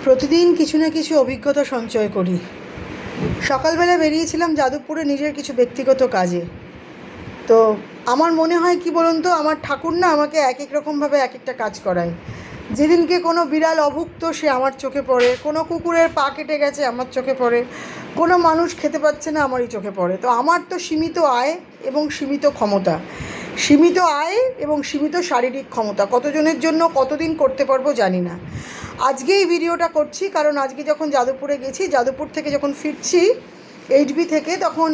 প্রতিদিন কিছু না কিছু অভিজ্ঞতা সঞ্চয় করি। সকালবেলা বেরিয়েছিলাম যাদবপুরে নিজের কিছু ব্যক্তিগত কাজে। তো আমার মনে হয় কি বলুন তো, আমার ঠাকুর না আমাকে এক এক রকমভাবে এক একটা কাজ করায়। যেদিনকে কোনো বিড়াল অভুক্ত সে আমার চোখে পড়ে, কোনো কুকুরের পা কেটে গেছে আমার চোখে পড়ে, কোনো মানুষ খেতে পাচ্ছে না আমারই চোখে পড়ে। তো আমার তো সীমিত আয় এবং সীমিত ক্ষমতা, সীমিত আয় এবং সীমিত শারীরিক ক্ষমতা কতজনের জন্য কতদিন করতে পারবো জানি না। আজকে এই ভিডিওটা করছি কারণ আজকে যখন যাদবপুরে গেছি, যাদবপুর থেকে যখন ফিরছি এইচবি থেকে, তখন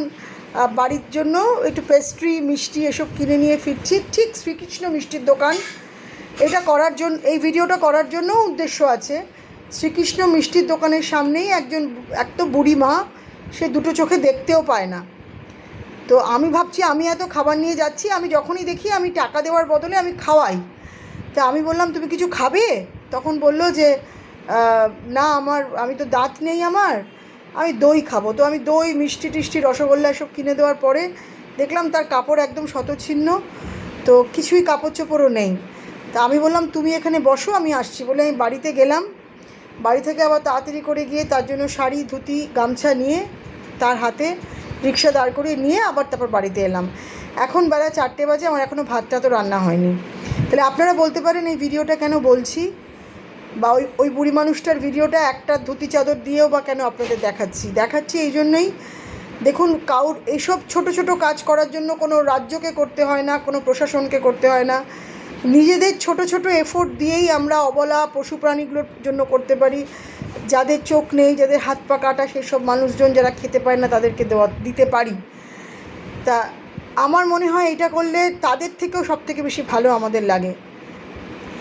বাড়ির জন্য একটু পেস্ট্রি মিষ্টি এসব কিনে নিয়ে ফিরছি। ঠিক শ্রীকৃষ্ণ মিষ্টির দোকান, এটা করার জন্য, এই ভিডিওটা করার জন্য উদ্দেশ্য আছে। শ্রীকৃষ্ণ মিষ্টির দোকানের সামনেই এক তো বুড়ি মা, সে দুটো চোখে দেখতেও পায় না। তো আমি ভাবছি আমি এত খাবার নিয়ে যাচ্ছি, আমি যখনই দেখি আমি টাকা দেওয়ার বদলে আমি খাওয়াই। তা আমি বললাম তুমি কিছু খাবে? তখন বলল যে না আমি তো দাঁত নেই, আমি দই খাবো। তো আমি দই মিষ্টি টিষ্টি রসগোল্লা এসব কিনে দেওয়ার পরে দেখলাম তার কাপড় একদম শতচ্ছিন্ন, তো কিছুই কাপড় চোপড়ও নেই। তা আমি বললাম তুমি এখানে বসো, আমি আসছি বলে আমি বাড়িতে গেলাম। বাড়ি থেকে আবার তাড়াতাড়ি করে গিয়ে তার জন্য শাড়ি ধুতি গামছা নিয়ে তার হাতে রিক্সা দাঁড় করিয়ে নিয়ে আবার তারপর বাড়িতে এলাম। এখন বেলা 4টে বাজে, আমার এখনও ভাতটা তো রান্না হয়নি। তাহলে আপনারা বলতে পারেন এই ভিডিওটা কেন বলছি, বা ওই বুড়ি মানুষটার ভিডিওটা একটা ধুতি চাদর দিয়েও বা কেন আপনাদের দেখাচ্ছি এই জন্যই। দেখুন, এইসব ছোট ছোট কাজ করার জন্য কোনো রাজ্যকে করতে হয় না, কোনো প্রশাসনকে করতে হয় না। নিজেদের ছোট ছোট এফোর্ট দিয়েই আমরা অবলা পশু প্রাণীগুলোর জন্য করতে পারি। যাদের চোখ নেই, যাদের হাত পা কাটা, সেসব মানুষজন যারা খেতে পায় না তাদেরকে দিতে পারি। তা আমার মনে হয় এটা করলে তাদের থেকেও সবথেকে বেশি ভালো আমাদের লাগে।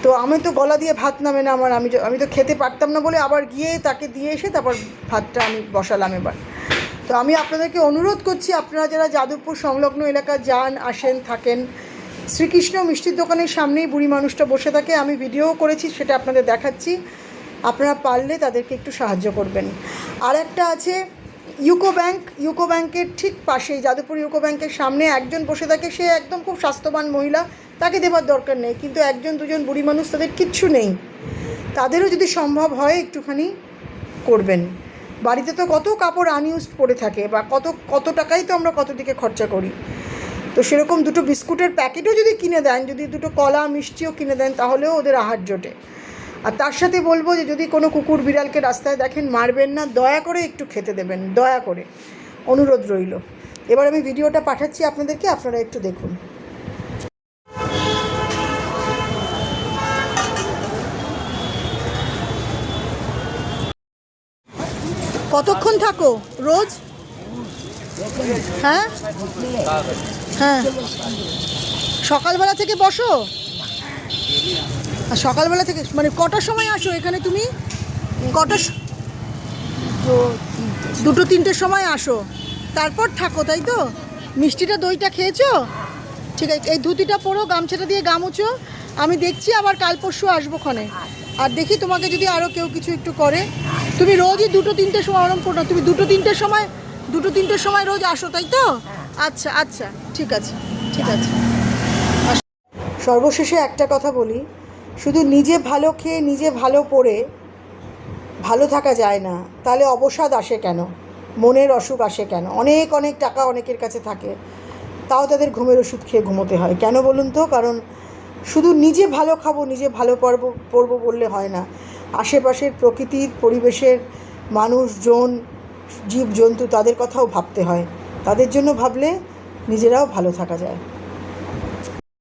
তো আমি তো গলা দিয়ে ভাত নামে না আমার, আমি তো খেতে পারতাম না বলে আবার গিয়ে তাকে দিয়ে এসে তারপর ভাতটা আমি বসালাম এবার। তো আমি আপনাদেরকে অনুরোধ করছি, আপনারা যারা যাদবপুর সংলগ্ন এলাকা যান, আসেন, থাকেন, শ্রীকৃষ্ণ মিষ্টির দোকানের সামনেই বুড়ি মানুষটা বসে থাকে। আমি ভিডিও করেছি, সেটা আপনাদের দেখাচ্ছি। আপনারা পারলে তাদেরকে একটু সাহায্য করবেন। আর একটা আছে ইউকো ব্যাংকের ঠিক পাশেই, যাদবপুর ইউকো ব্যাংকের সামনে একজন বসে থাকে, সে একদম খুব স্বাস্থ্যবান মহিলা, তাকে দেবার দরকার নেই, কিন্তু একজন দুজন বুড়ি মানুষ, তাদের কিচ্ছু নেই, তাদেরও যদি সম্ভব হয় একটুখানি করবেন। বাড়িতে তো কত কাপড় আনইউজড পড়ে থাকে, বা কত টাকাই তো আমরা কত দিকে খরচা করি। তো সেরকম দুটো বিস্কুটের প্যাকেটও যদি কিনে দেন, যদি দুটো কলা মিষ্টিও কিনে দেন, তাহলেও ওদের আহার জোটে। আর তার সাথে বলবো যে যদি কোনো কুকুর বিড়ালকে রাস্তায় দেখেন, মারবেন না, দয়া করে একটু খেতে দেবেন, দয়া করে, অনুরোধ রইল। এবার আমি ভিডিওটা পাঠাচ্ছি আপনাদেরকে, আপনারা একটু দেখুন। কতক্ষণ থাকো রোজ? হ্যাঁ হ্যাঁ, সকালবেলা থেকে বসো? আর সকালবেলা থেকে মানে কটার সময় আসো এখানে তুমি? দুটো তিনটের সময় আসো, তারপর থাকো, তাই তো? মিষ্টিটা দইটা খেয়েছো? ঠিক আছে, এই ধুতিটা পরো, গামছাটা দিয়ে গামুছো। আমি দেখছি আবার কাল পরশু আসবো ক্ষণে, আর দেখি তোমাকে যদি আরও কেউ কিছু একটু করে। তুমি রোজই দুটো তিনটের সময় ওরম পড়ো, তুমি দুটো তিনটের সময় রোজ আসো, তাই তো? আচ্ছা আচ্ছা, ঠিক আছে ঠিক আছে। সর্বশেষে একটা কথা বলি, শুধু নিজে ভালো খেয়ে নিজে ভালো পড়ে ভালো থাকা যায় না। তাহলে অবসাদ আসে কেন, মনের অসুখ আসে কেন? অনেক টাকা অনেকের কাছে থাকে, তাও তাদের ঘুমের ওষুধ খেয়ে ঘুমোতে হয় কেন বলুন তো? কারণ শুধু নিজে ভালো খাবো, নিজে ভালো পড়বো বললে হয় না। আশেপাশের প্রকৃতির, পরিবেশের মানুষজন, জীবজন্তু, তাদের কথাও ভাবতে হয়। তাদের জন্য ভাবলে নিজেরাও ভালো থাকা যায়।